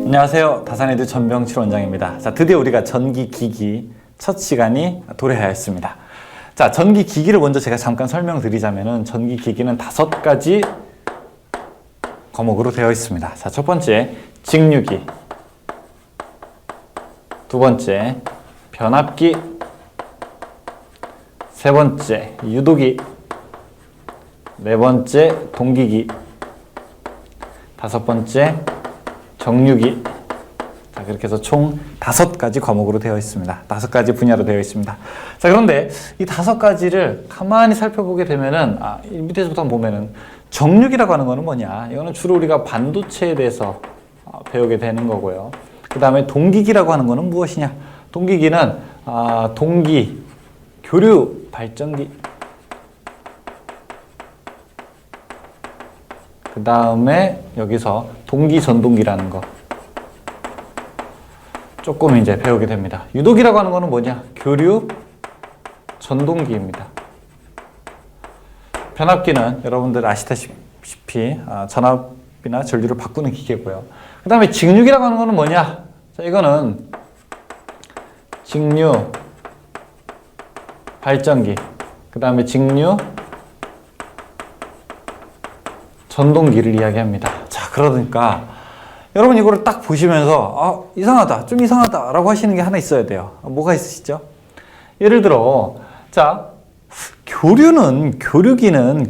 안녕하세요. 다산에드 전병칠 원장입니다. 자, 드디어 우리가 전기기기 첫 시간이 도래하였습니다. 자, 전기기기를 먼저 제가 잠깐 설명드리자면은 전기기기는 5가지 과목으로 되어 있습니다. 자, 첫 번째 직류기, 두 번째 변압기, 세 번째 유도기, 네 번째 동기기, 다섯 번째 정류기. 자, 그렇게 해서 총 5가지 과목으로 되어 있습니다. 5가지 분야로 되어 있습니다. 자, 그런데 이 5가지를 가만히 살펴보게 되면은, 이 밑에서부터 보면은 정류기라고 하는 거는 뭐냐? 이거는 주로 우리가 반도체에 대해서 배우게 되는 거고요. 그 다음에 동기기라고 하는 거는 무엇이냐? 동기기는, 동기, 교류, 발전기. 그 다음에 여기서 동기 전동기라는 거 조금 이제 배우게 됩니다. 유도기라고 하는 거는 뭐냐? 교류 전동기입니다. 변압기는 여러분들 아시다시피 전압이나 전류를 바꾸는 기계고요. 그 다음에 직류기라고 하는 거는 뭐냐? 자, 이거는 직류 발전기, 그 다음에 직류 전동기를 이야기합니다. 자, 그러니까 여러분 이거를 딱 보시면서 이상하다, 좀 이상하다 라고 하시는 게 하나 있어야 돼요. 뭐가 있으시죠? 예를 들어, 자, 교류기는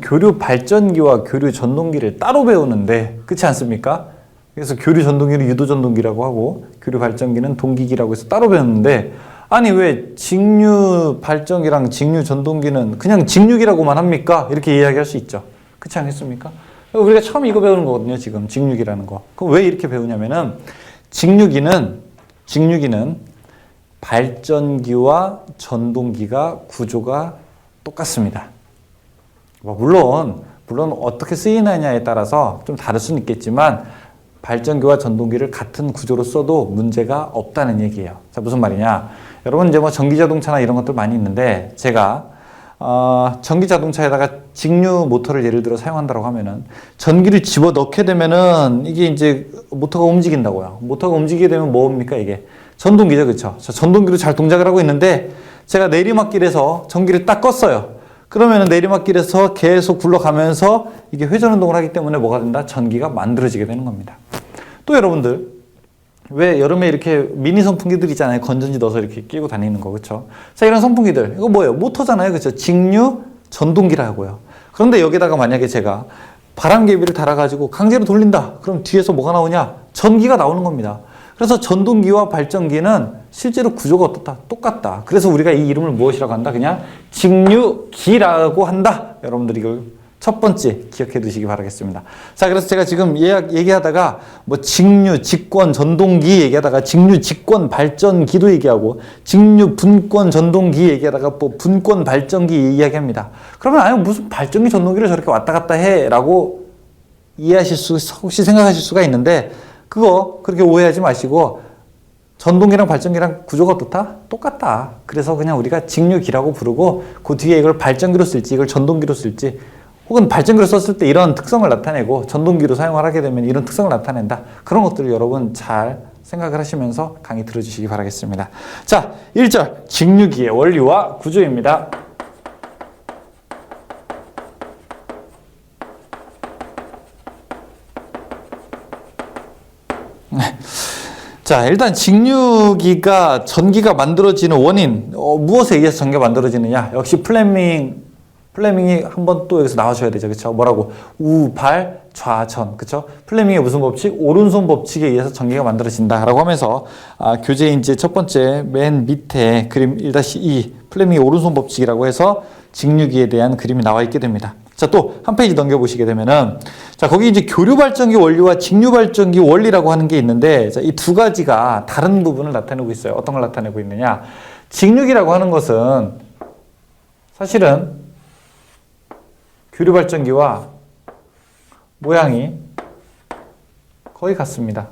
교류 발전기와 교류 전동기를 따로 배우는데, 그렇지 않습니까? 그래서 교류 전동기를 유도 전동기라고 하고 교류 발전기는 동기기라고 해서 따로 배우는데, 아니 왜 직류 발전기랑 직류 전동기는 그냥 직류기라고만 합니까? 이렇게 이야기할 수 있죠. 그렇지 않겠습니까? 우리가 처음 이거 배우는 거거든요. 지금 직류기라는 거. 그럼 왜 이렇게 배우냐면은 직류기는 발전기와 전동기가 구조가 똑같습니다. 물론 어떻게 쓰이느냐에 따라서 좀 다를 수는 있겠지만 발전기와 전동기를 같은 구조로 써도 문제가 없다는 얘기예요. 자, 무슨 말이냐? 여러분 이제 뭐 전기자동차나 이런 것들 많이 있는데, 제가 전기자동차에다가 직류 모터를 예를 들어 사용한다고 하면은 전기를 집어 넣게 되면은 이게 이제 모터가 움직인다고요. 모터가 움직이게 되면 뭡니까? 이게 전동기죠. 그렇죠? 전동기로 잘 동작을 하고 있는데 제가 내리막길에서 전기를 딱 껐어요. 그러면은 내리막길에서 계속 굴러가면서 이게 회전운동을 하기 때문에 뭐가 된다? 전기가 만들어지게 되는 겁니다. 또 여러분들 왜 여름에 이렇게 미니 선풍기들 있잖아요. 건전지 넣어서 이렇게 끼고 다니는 거, 그렇죠? 자, 이런 선풍기들 이거 뭐예요? 모터잖아요, 그렇죠? 직류 전동기라고요. 그런데 여기다가 만약에 제가 바람개비를 달아가지고 강제로 돌린다. 그럼 뒤에서 뭐가 나오냐? 전기가 나오는 겁니다. 그래서 전동기와 발전기는 실제로 구조가 어떻다? 똑같다. 그래서 우리가 이 이름을 무엇이라고 한다? 그냥 직류기라고 한다. 여러분들 이걸 첫 번째 기억해 두시기 바라겠습니다. 자, 그래서 제가 지금 얘기하다가 뭐 직류, 직권, 전동기 얘기하다가 직류, 직권, 발전기도 얘기하고 직류, 분권, 전동기 얘기하다가 뭐 분권, 발전기 이야기합니다. 그러면 무슨 발전기, 전동기를 저렇게 왔다 갔다 해 라고 혹시 생각하실 수가 있는데, 그거 그렇게 오해하지 마시고 전동기랑 발전기랑 구조가 어떻다? 똑같다. 그래서 그냥 우리가 직류기라고 부르고 그 뒤에 이걸 발전기로 쓸지 이걸 전동기로 쓸지, 혹은 발전기로 썼을 때 이런 특성을 나타내고 전동기로 사용을 하게 되면 이런 특성을 나타낸다. 그런 것들을 여러분 잘 생각을 하시면서 강의 들어주시기 바라겠습니다. 자, 1절 직류기의 원리와 구조입니다. 자, 일단 직류기가 전기가 만들어지는 원인, 무엇에 의해서 전기가 만들어지느냐? 역시 플레밍이 한번 또 여기서 나와줘야 되죠. 그쵸? 뭐라고? 우발, 좌전. 그쵸? 플레밍의 무슨 법칙? 오른손 법칙에 의해서 전기가 만들어진다. 라고 하면서, 교재 이제 첫 번째 맨 밑에 그림 1-2, 플레밍의 오른손 법칙이라고 해서 직류기에 대한 그림이 나와 있게 됩니다. 자, 또 한 페이지 넘겨보시게 되면은, 자, 거기 이제 교류발전기 원리와 직류발전기 원리라고 하는 게 있는데, 자, 이 두 가지가 다른 부분을 나타내고 있어요. 어떤 걸 나타내고 있느냐? 직류기라고 하는 것은 사실은 교류발전기와 모양이 거의 같습니다.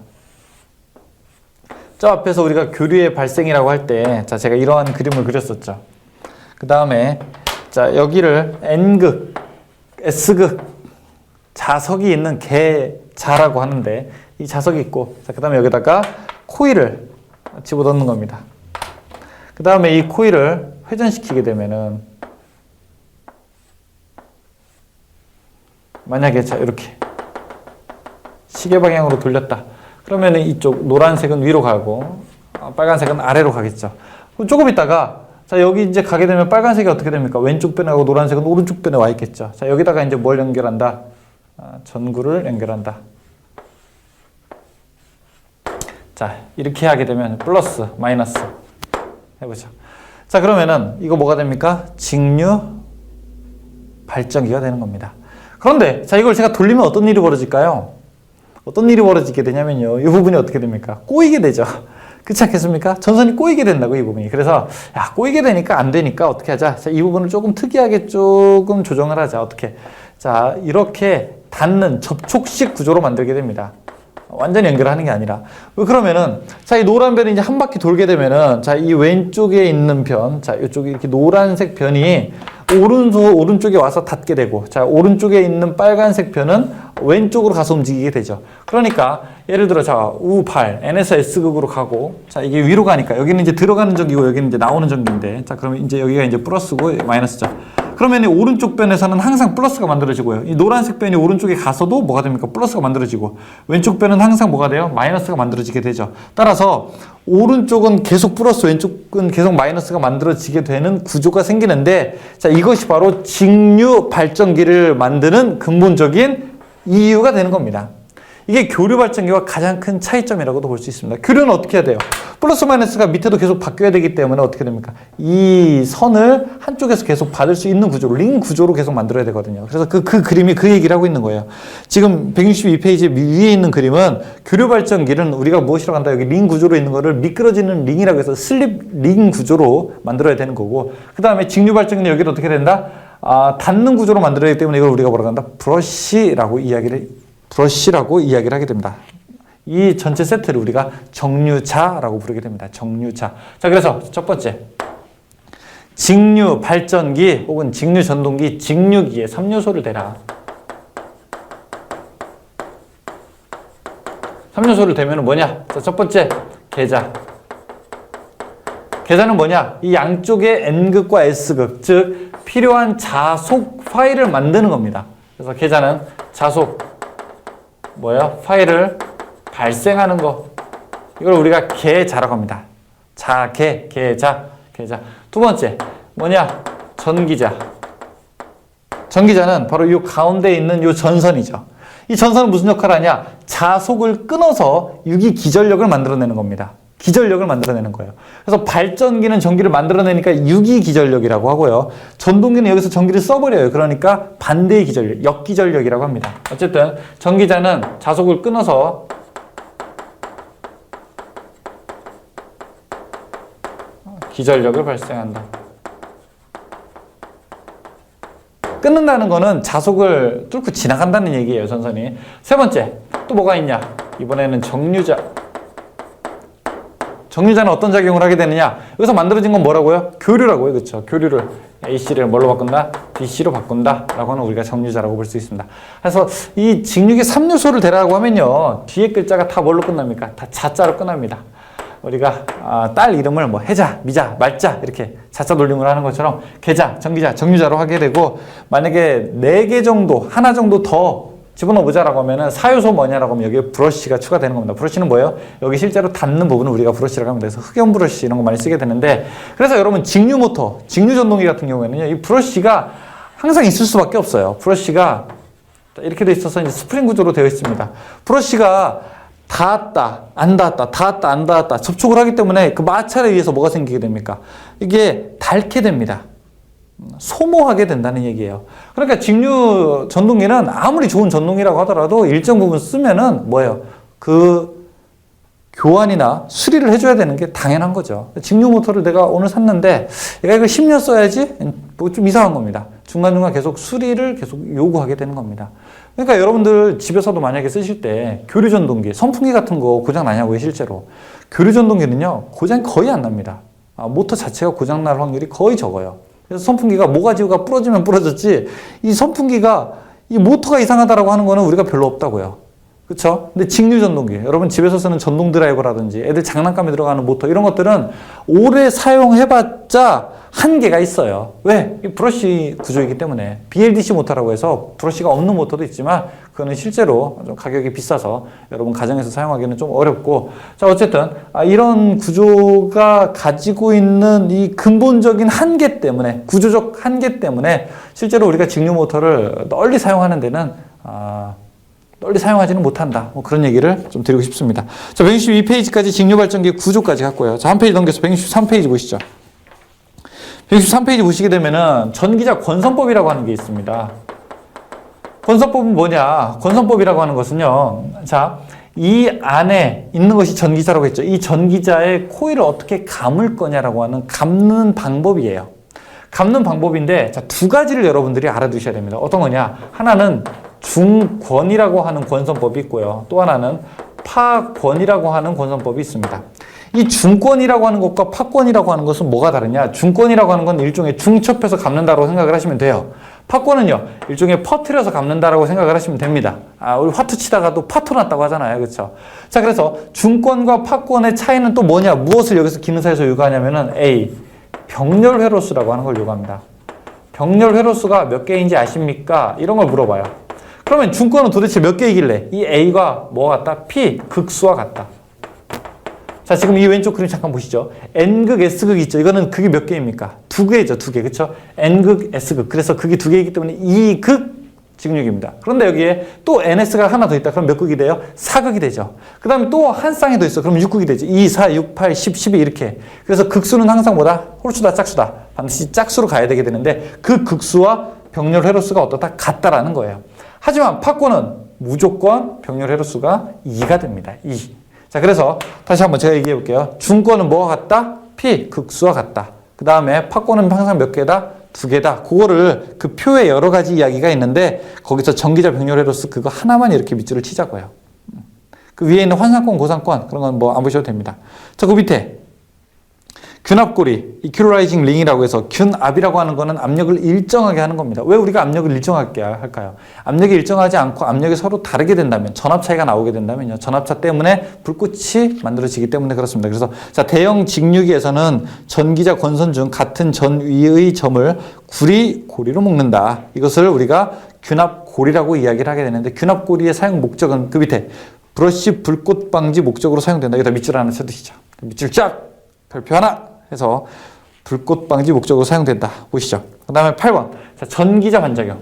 저 앞에서 우리가 교류의 발생이라고 할 때, 자, 제가 이러한 그림을 그렸었죠. 그 다음에, 자, 여기를 N극, S극, 자석이 있는 계자라고 하는데, 이 자석이 있고, 자, 그 다음에 여기다가 코일을 집어넣는 겁니다. 그 다음에 이 코일을 회전시키게 되면은, 만약에 자, 이렇게 시계 방향으로 돌렸다. 그러면은 이쪽 노란색은 위로 가고, 빨간색은 아래로 가겠죠. 그럼 조금 있다가, 자, 여기 이제 가게 되면 빨간색이 어떻게 됩니까? 왼쪽 변하고 노란색은 오른쪽 변에 와 있겠죠. 자, 여기다가 이제 뭘 연결한다? 전구를 연결한다. 자, 이렇게 하게 되면 플러스, 마이너스 해보죠. 자, 그러면은 이거 뭐가 됩니까? 직류 발전기가 되는 겁니다. 그런데 자, 이걸 제가 돌리면 어떤 일이 벌어질까요? 어떤 일이 벌어지게 되냐면요, 이 부분이 어떻게 됩니까? 꼬이게 되죠. 그렇지 않겠습니까? 전선이 꼬이게 된다고, 이 부분이. 그래서 야, 꼬이게 되니까 안 되니까 어떻게 하자? 자, 이 부분을 조금 특이하게 조금 조정을 하자. 어떻게? 자, 이렇게 닿는 접촉식 구조로 만들게 됩니다. 완전히 연결하는 게 아니라. 왜 그러면은, 자, 이 노란 변이 이제 한 바퀴 돌게 되면은, 자, 이 왼쪽에 있는 변, 자, 이쪽에 이렇게 노란색 변이 오른쪽에 와서 닿게 되고, 자, 오른쪽에 있는 빨간색 변은 왼쪽으로 가서 움직이게 되죠. 그러니까, 예를 들어, 자, U8, N에서 S극으로 가고, 자, 이게 위로 가니까, 여기는 이제 들어가는 전기고, 여기는 이제 나오는 전기인데, 자, 그러면 이제 여기가 이제 플러스고, 마이너스죠. 그러면 이 오른쪽 변에서는 항상 플러스가 만들어지고요. 이 노란색 변이 오른쪽에 가서도 뭐가 됩니까? 플러스가 만들어지고, 왼쪽 변은 항상 뭐가 돼요? 마이너스가 만들어지게 되죠. 따라서 오른쪽은 계속 플러스, 왼쪽은 계속 마이너스가 만들어지게 되는 구조가 생기는데, 자, 이것이 바로 직류 발전기를 만드는 근본적인 이유가 되는 겁니다. 이게 교류 발전기와 가장 큰 차이점이라고도 볼 수 있습니다. 교류는 어떻게 해야 돼요? 플러스 마이너스가 밑에도 계속 바뀌어야 되기 때문에 어떻게 됩니까? 이 선을 한쪽에서 계속 받을 수 있는 구조로, 링 구조로 계속 만들어야 되거든요. 그래서 그 그림이 그 얘기를 하고 있는 거예요. 지금 162페이지 위에 있는 그림은 교류 발전기는 우리가 무엇이라고 한다? 여기 링 구조로 있는 거를 미끄러지는 링이라고 해서 슬립 링 구조로 만들어야 되는 거고, 그 다음에 직류 발전기는 여기를 어떻게 된다? 닿는 구조로 만들어야 되기 때문에 이걸 우리가 뭐라고 한다? 브러쉬라고 이야기를 하게 됩니다. 이 전체 세트를 우리가 정류자라고 부르게 됩니다. 정류자. 자, 그래서 첫 번째, 직류 발전기 혹은 직류 전동기, 직류기에 3요소를 대라. 3요소를 대면 뭐냐? 자, 첫 번째, 계자. 계자는 뭐냐? 이 양쪽의 N극과 S극, 즉 필요한 자속 파일을 만드는 겁니다. 그래서 계자는 자속 뭐예요? 파일을 발생하는 거. 이걸 우리가 계자라고 합니다. 계자. 두 번째, 뭐냐? 전기자. 전기자는 바로 이 가운데 있는 이 전선이죠. 이 전선은 무슨 역할을 하냐? 자속을 끊어서 유기기전력을 만들어내는 겁니다. 기전력을 만들어내는 거예요. 그래서 발전기는 전기를 만들어내니까 유기기전력이라고 하고요. 전동기는 여기서 전기를 써버려요. 그러니까 반대의 기전력, 역기전력이라고 합니다. 어쨌든 전기자는 자속을 끊어서 기전력을 발생한다. 끊는다는 거는 자속을 뚫고 지나간다는 얘기예요, 전선이. 세 번째, 또 뭐가 있냐? 이번에는 정류자. 정류자는 어떤 작용을 하게 되느냐? 여기서 만들어진 건 뭐라고요? 교류라고요. 그렇죠? 교류를 AC를 뭘로 바꾼다? DC로 바꾼다 라고 하는 우리가 정류자라고 볼 수 있습니다. 그래서 이 직류기 3요소를 대라고 하면요, 뒤에 글자가 다 뭘로 끝납니까? 다 자자로 끝납니다. 우리가 딸 이름을 뭐 해자, 미자, 말자 이렇게 자자 돌림을 하는 것처럼 계자, 전기자, 정류자로 하게 되고, 만약에 4개 정도, 하나 정도 더 집어넣어보자라고 하면은 4요소 뭐냐라고 하면 여기에 브러쉬가 추가되는 겁니다. 브러쉬는 뭐예요? 여기 실제로 닿는 부분을 우리가 브러쉬라고 합니다. 그래서 흑연 브러쉬 이런 거 많이 쓰게 되는데, 그래서 여러분 직류 모터, 직류 전동기 같은 경우에는요, 이 브러쉬가 항상 있을 수밖에 없어요. 브러쉬가 이렇게 돼 있어서 이제 스프링 구조로 되어 있습니다. 브러쉬가 닿았다, 안 닿았다, 닿았다, 안 닿았다 접촉을 하기 때문에 그 마찰에 의해서 뭐가 생기게 됩니까? 이게 닳게 됩니다. 소모하게 된다는 얘기예요. 그러니까 직류 전동기는 아무리 좋은 전동기라고 하더라도 일정 부분 쓰면은 뭐예요? 그 교환이나 수리를 해줘야 되는 게 당연한 거죠. 직류 모터를 내가 오늘 샀는데 내가 이거 10년 써야지? 뭐 좀 이상한 겁니다. 중간중간 계속 수리를 계속 요구하게 되는 겁니다. 그러니까 여러분들 집에서도 만약에 쓰실 때 교류 전동기, 선풍기 같은 거 고장 나냐고요, 실제로. 교류 전동기는요, 고장이 거의 안 납니다. 모터 자체가 고장 날 확률이 거의 적어요. 그래서 선풍기가 모가지가 부러지면 부러졌지, 이 선풍기가 이 모터가 이상하다라고 하는 거는 우리가 별로 없다고요. 그쵸? 근데 직류 전동기. 여러분 집에서 쓰는 전동 드라이버라든지 애들 장난감에 들어가는 모터 이런 것들은 오래 사용해봤자 한계가 있어요. 왜? 이 브러쉬 구조이기 때문에. BLDC 모터라고 해서 브러쉬가 없는 모터도 있지만 그거는 실제로 좀 가격이 비싸서 여러분 가정에서 사용하기는 좀 어렵고, 자 어쨌든 이런 구조가 가지고 있는 이 근본적인 한계 때문에, 구조적 한계 때문에 실제로 우리가 직류 모터를 널리 사용하는 데는 널리 사용하지는 못한다. 뭐 그런 얘기를 좀 드리고 싶습니다. 자, 162페이지까지 직류 발전기 구조까지 갔고요. 자, 한 페이지 넘겨서 163페이지 보시죠. 163페이지 보시게 되면은 전기자 권선법이라고 하는 게 있습니다. 권선법은 뭐냐? 권선법이라고 하는 것은요. 자, 이 안에 있는 것이 전기자라고 했죠. 이 전기자의 코일을 어떻게 감을 거냐라고 하는 감는 방법이에요. 감는 방법인데, 자, 두 가지를 여러분들이 알아두셔야 됩니다. 어떤 거냐? 하나는 중권이라고 하는 권선법이 있고요. 또 하나는 파권이라고 하는 권선법이 있습니다. 이 중권이라고 하는 것과 파권이라고 하는 것은 뭐가 다르냐? 중권이라고 하는 건 일종의 중첩해서 감는다고 생각을 하시면 돼요. 파권은요, 일종의 퍼트려서 감는다라고 생각을 하시면 됩니다. 우리 화투 치다가도 파토 났다고 하잖아요. 그렇죠? 자, 그래서 중권과 파권의 차이는 또 뭐냐? 무엇을 여기서 기능사에서 요구하냐면은 A, 병렬 회로수라고 하는 걸 요구합니다. 병렬 회로수가 몇 개인지 아십니까? 이런 걸 물어봐요. 그러면 중권은 도대체 몇 개이길래 이 A가 뭐가 같다? P, 극수와 같다. 자, 지금 이 왼쪽 그림 잠깐 보시죠. N극, S극 있죠. 이거는 극이 몇 개입니까? 두 개죠, 두 개. 그쵸? N극, S극. 그래서 극이 두 개이기 때문에 2극 직육입니다. 그런데 여기에 또 NS가 하나 더 있다. 그럼 몇 극이 돼요? 4극이 되죠. 그 다음에 또 한 쌍이 더 있어. 그럼 6극이 되죠. 2, 4, 6, 8, 10, 12 이렇게. 그래서 극수는 항상 뭐다? 홀수다, 짝수다. 반드시 짝수로 가야 되게 되는데 그 극수와 병렬 회로수가 어떻다? 같다라는 거예요. 하지만 파권은 무조건 병렬 회로수가 2가 됩니다. 2. 자, 그래서 다시 한번 제가 얘기해 볼게요. 중권은 뭐가 같다? P, 극수와 같다. 그 다음에 파권은 항상 몇 개다? 2개다. 그거를 그 표에 여러 가지 이야기가 있는데 거기서 전기자 병렬 회로수 그거 하나만 이렇게 밑줄을 치자고요. 그 위에 있는 환상권, 고상권 그런 건 뭐 안 보셔도 됩니다. 자, 그 밑에 균압고리, 이큐라이징 링이라고 해서 균압이라고 하는 거는 압력을 일정하게 하는 겁니다. 왜 우리가 압력을 일정하게 할까요? 압력이 일정하지 않고 압력이 서로 다르게 된다면, 전압 차이가 나오게 된다면요. 전압차 때문에 불꽃이 만들어지기 때문에 그렇습니다. 그래서 자, 대형 직류기에서는 전기자 권선 중 같은 전위의 점을 고리로 묶는다. 이것을 우리가 균압고리라고 이야기를 하게 되는데 균압고리의 사용 목적은 그 밑에 브러쉬 불꽃 방지 목적으로 사용된다. 여기다 밑줄 하나 쳐두시죠. 밑줄 쫙! 별표 하나! 해서 불꽃 방지 목적으로 사용된다. 보시죠. 그 다음에 8번. 자, 전기자 반작용.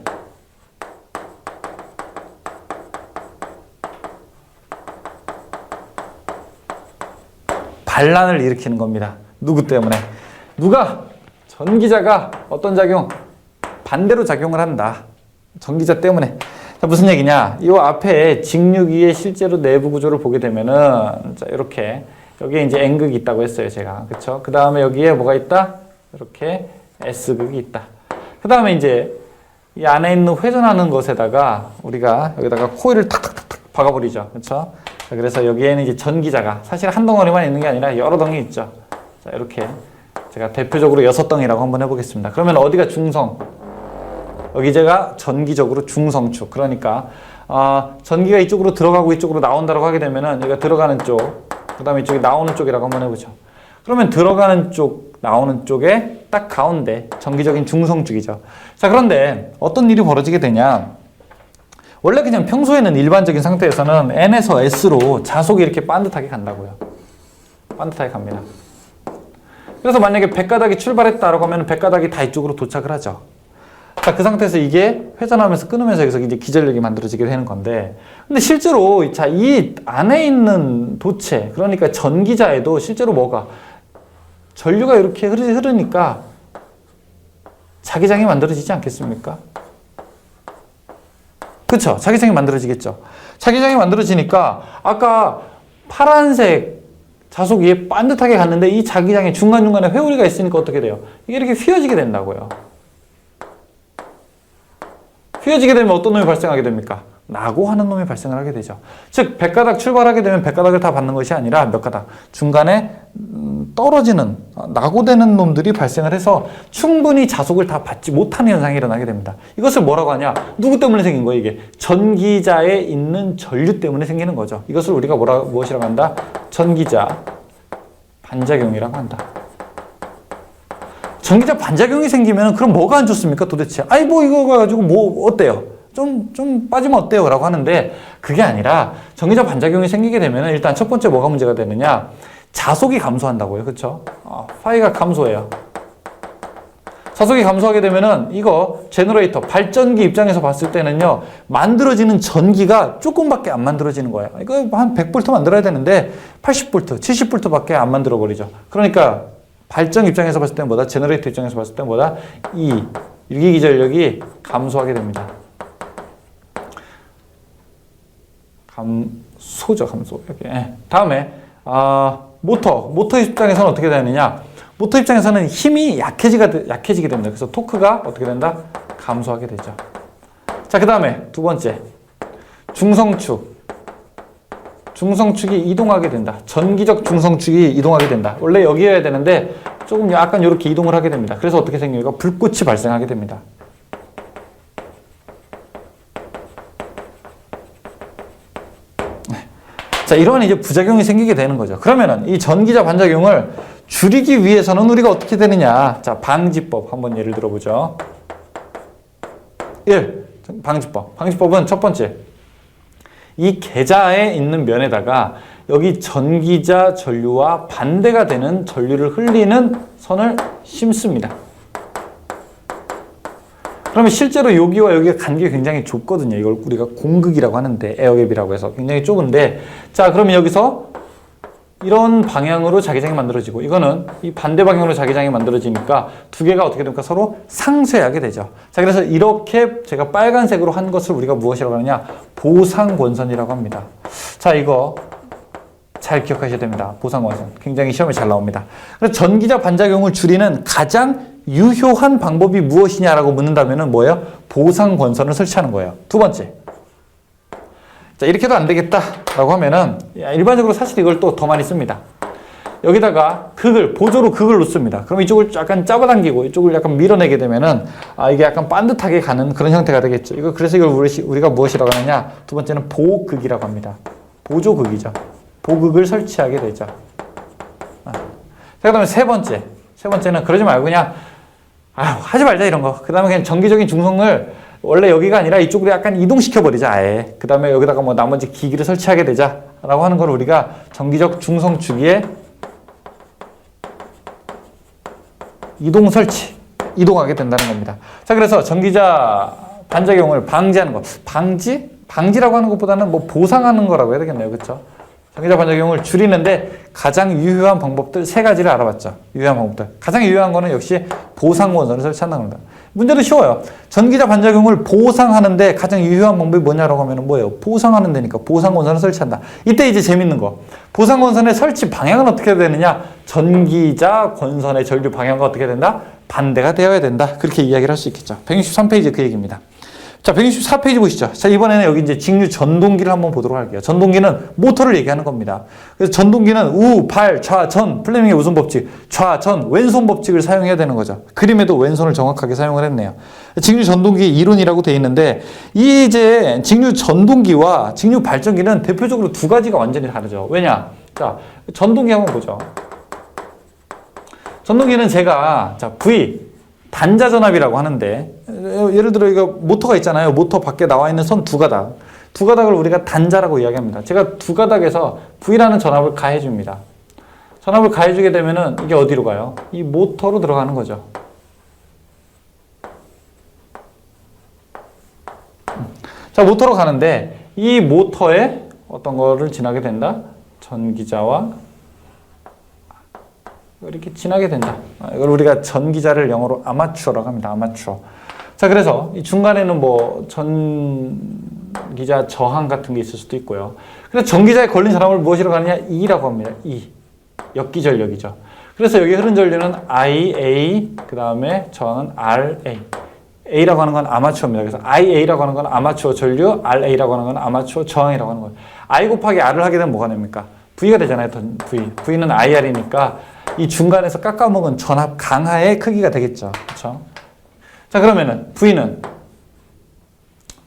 반란을 일으키는 겁니다. 누구 때문에? 전기자가 어떤 작용? 반대로 작용을 한다. 전기자 때문에. 자, 무슨 얘기냐? 이 앞에 직류기의 실제로 내부 구조를 보게 되면은, 자, 이렇게. 여기에 이제 N극이 있다고 했어요, 제가. 그쵸? 그 다음에 여기에 뭐가 있다? 이렇게 S극이 있다. 그 다음에 이제 이 안에 있는 회전하는 것에다가 우리가 여기다가 코일을 탁탁탁 박아버리죠. 그쵸? 자, 그래서 여기에는 이제 전기자가 사실 한 덩어리만 있는 게 아니라 여러 덩이 있죠. 자, 이렇게 제가 대표적으로 6덩이라고 한번 해보겠습니다. 그러면 어디가 중성? 여기 제가 전기적으로 중성축. 그러니까, 전기가 이쪽으로 들어가고 이쪽으로 나온다고 하게 되면은 여기가 들어가는 쪽, 그 다음에 이쪽이 나오는 쪽이라고 한번 해보죠. 그러면 들어가는 쪽, 나오는 쪽에 딱 가운데 전기적인 중성축이죠. 자, 그런데 어떤 일이 벌어지게 되냐. 원래 그냥 평소에는 일반적인 상태에서는 N에서 S로 자속이 이렇게 반듯하게 간다고요. 반듯하게 갑니다. 그래서 만약에 백가닥이 출발했다라고 하면 백가닥이 다 이쪽으로 도착을 하죠. 자, 그 상태에서 이게 회전하면서 끊으면서 여기서 이제 기전력이 만들어지게 되는 건데, 근데 실제로 자, 이 안에 있는 도체, 그러니까 전기자에도 실제로 뭐가 전류가 이렇게 흐르니까 자기장이 만들어지지 않겠습니까? 그쵸? 자기장이 만들어지겠죠. 자기장이 만들어지니까 아까 파란색 자석이 반듯하게 갔는데 이 자기장에 중간중간에 회오리가 있으니까 어떻게 돼요? 이게 이렇게 휘어지게 된다고요. 휘어지게 되면 어떤 놈이 발생하게 됩니까? 라고 하는 놈이 발생을 하게 되죠. 즉 100가닥 출발하게 되면 100가닥을 다 받는 것이 아니라 몇 가닥 중간에 떨어지는 낙오되는 놈들이 발생을 해서 충분히 자속을 다 받지 못하는 현상이 일어나게 됩니다. 이것을 뭐라고 하냐? 누구 때문에 생긴 거예요? 이게 전기자에 있는 전류 때문에 생기는 거죠. 이것을 우리가 무엇이라고 한다? 전기자 반작용이라고 한다. 전기자 반작용이 생기면 그럼 뭐가 안 좋습니까 도대체? 아니 뭐 이거 가지고 뭐 어때요? 좀 빠지면 어때요? 라고 하는데 그게 아니라 전기자 반작용이 생기게 되면 일단 첫 번째 뭐가 문제가 되느냐? 자속이 감소한다고요. 그렇죠? 파이가 감소해요. 자속이 감소하게 되면은 이거 제너레이터, 발전기 입장에서 봤을 때는요. 만들어지는 전기가 조금밖에 안 만들어지는 거예요. 이거 한 100V 만들어야 되는데 80V, 70V밖에 안 만들어 버리죠. 그러니까 발전 입장에서 봤을 때는 뭐다? 제너레이터 입장에서 봤을 때는 뭐다? 이 유기기 전력이 감소하게 됩니다. 감소죠, 감소. 이렇게. 다음에 모터 입장에서는 어떻게 되느냐? 모터 입장에서는 힘이 약해지게 됩니다. 그래서 토크가 어떻게 된다? 감소하게 되죠. 자, 그 다음에 두 번째 중성축. 중성축이 이동하게 된다. 전기적 중성축이 이동하게 된다. 원래 여기여야 되는데 조금 약간 이렇게 이동을 하게 됩니다. 그래서 어떻게 생깁니까? 불꽃이 발생하게 됩니다. 자, 이러한 이제 부작용이 생기게 되는 거죠. 그러면은 이 전기자 반작용을 줄이기 위해서는 우리가 어떻게 되느냐? 자, 방지법 한번 예를 들어보죠. 1. 방지법. 방지법은 첫 번째. 이 계자에 있는 면에다가 여기 전기자 전류와 반대가 되는 전류를 흘리는 선을 심습니다. 그러면 실제로 여기와 여기가 간격이 굉장히 좁거든요. 이걸 우리가 공극이라고 하는데 에어갭이라고 해서 굉장히 좁은데 자, 그러면 여기서 이런 방향으로 자기장이 만들어지고 이거는 이 반대 방향으로 자기장이 만들어지니까 두 개가 어떻게 됩니까? 서로 상쇄하게 되죠. 자, 그래서 이렇게 제가 빨간색으로 한 것을 우리가 무엇이라고 하느냐? 보상권선이라고 합니다. 자, 이거 잘 기억하셔야 됩니다. 보상권선. 굉장히 시험에 잘 나옵니다. 그래서 전기자 반작용을 줄이는 가장 유효한 방법이 무엇이냐라고 묻는다면은 뭐예요? 보상권선을 설치하는 거예요. 두 번째. 자, 이렇게도 안 되겠다라고 하면은 일반적으로 사실 이걸 또 더 많이 씁니다. 여기다가 보조로 극을 놓습니다. 그럼 이쪽을 약간 잡아당기고 이쪽을 약간 밀어내게 되면은 이게 약간 반듯하게 가는 그런 형태가 되겠죠. 그래서 이걸 우리가 무엇이라고 하느냐? 두 번째는 보극이라고 합니다. 보조극이죠. 보극을 설치하게 되죠. 자, 그다음에 세 번째는 그러지 말고 그냥 하지 말자 이런 거. 그 다음에 그냥 전기적인 중성을 원래 여기가 아니라 이쪽으로 약간 이동시켜버리자 아예. 그 다음에 여기다가 뭐 나머지 기기를 설치하게 되자 라고 하는 걸 우리가 전기적 중성 주기에 이동하게 된다는 겁니다. 자, 그래서 전기자 반작용을 방지하는 것. 방지라고 하는 것보다는 뭐 보상하는 거라고 해야 되겠네요. 그렇죠? 전기자 반작용을 줄이는데 가장 유효한 방법들 세 가지를 알아봤죠. 유효한 방법들. 가장 유효한 거는 역시 보상권선을 설치한다는 겁니다. 문제도 쉬워요. 전기자 반작용을 보상하는데 가장 유효한 방법이 뭐냐라고 하면 뭐예요? 보상하는 데니까 보상권선을 설치한다. 이때 이제 재밌는 거. 보상권선의 설치 방향은 어떻게 되느냐? 전기자 권선의 전류 방향과 어떻게 된다? 반대가 되어야 된다. 그렇게 이야기를 할 수 있겠죠. 163페이지 그 얘기입니다. 자, 164페이지 보시죠. 자, 이번에는 여기 이제 직류 전동기를 한번 보도록 할게요. 전동기는 모터를 얘기하는 겁니다. 그래서 전동기는 우, 발, 좌, 전, 플레밍의 무슨 법칙? 좌, 전, 왼손 법칙을 사용해야 되는 거죠. 그림에도 왼손을 정확하게 사용을 했네요. 직류 전동기 이론이라고 되어 있는데 이 이제 직류 전동기와 직류 발전기는 대표적으로 두 가지가 완전히 다르죠. 왜냐? 자, 전동기 한번 보죠. 전동기는 제가 V 단자 전압이라고 하는데 예를 들어 이거 모터가 있잖아요. 모터 밖에 나와 있는 선 두 가닥. 두 가닥을 우리가 단자라고 이야기합니다. 제가 두 가닥에서 V라는 전압을 가해 줍니다. 전압을 가해 주게 되면은 이게 어디로 가요? 이 모터로 들어가는 거죠. 자, 모터로 가는데 이 모터에 어떤 거를 지나게 된다? 전기자와 이렇게 지나게 된다. 이걸 우리가 전기자를 영어로 아마추어라고 합니다. 아마추어. 자, 그래서 이 중간에는 뭐 전기자 저항 같은 게 있을 수도 있고요. 그래서 전기자에 걸린 사람을 무엇이라고 하느냐? E라고 합니다. E. 역기 전력이죠. 그래서 여기 흐른 전류는 IA, 그 다음에 저항은 RA. A라고 하는 건 아마추어입니다. 그래서 IA라고 하는 건 아마추어 전류, RA라고 하는 건 아마추어 저항이라고 하는 거예요. I 곱하기 R을 하게 되면 뭐가 됩니까? V가 되잖아요. V. V는 IR이니까 이 중간에서 깎아먹은 전압 강하의 크기가 되겠죠. 그렇죠? 자, 그러면은 V는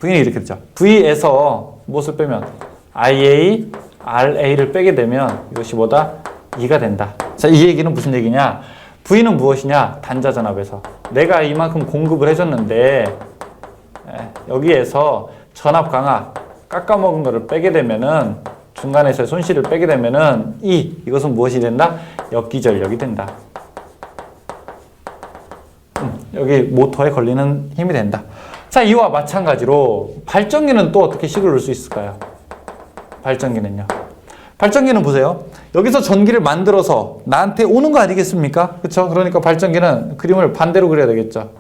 이렇게 되죠. V에서 무엇을 빼면 IA, RA를 빼게 되면 이것이 뭐다? 2가 된다. 자, 이 얘기는 무슨 얘기냐? V는 무엇이냐? 단자전압에서 내가 이만큼 공급을 해줬는데 여기에서 전압 강하 깎아먹은 거를 빼게 되면은 중간에서의 손실을 빼게 되면은 이것은 무엇이 된다? 역기전력이 된다. 여기 모터에 걸리는 힘이 된다. 자, 이와 마찬가지로 발전기는 또 어떻게 식을 넣을 수 있을까요? 발전기는요. 발전기는 보세요. 여기서 전기를 만들어서 나한테 오는 거 아니겠습니까? 그렇죠? 그러니까 발전기는 그림을 반대로 그려야 되겠죠.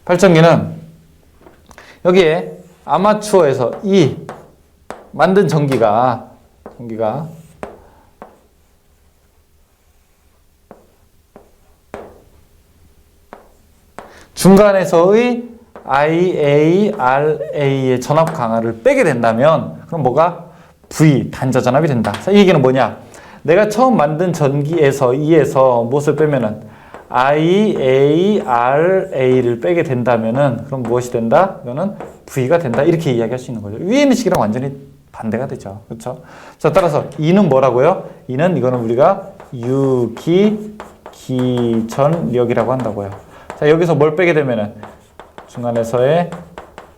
발전기는 여기에 아마추어에서 이 만든 전기가 중간에서의 IARA의 전압 강하를 빼게 된다면 그럼 뭐가? V, 단자 전압이 된다. 자, 이 얘기는 뭐냐? 내가 처음 만든 전기에서 E에서 무엇을 빼면은 IARA를 빼게 된다면은 그럼 무엇이 된다? 이거는 V가 된다. 이렇게 이야기할 수 있는 거죠. 위에 있는 식이랑 완전히 반대가 되죠. 그렇죠? 자, 따라서 E는 뭐라고요? E는 이거는 우리가 유기기전력이라고 한다고요. 자, 여기서 뭘 빼게 되면은 중간에서의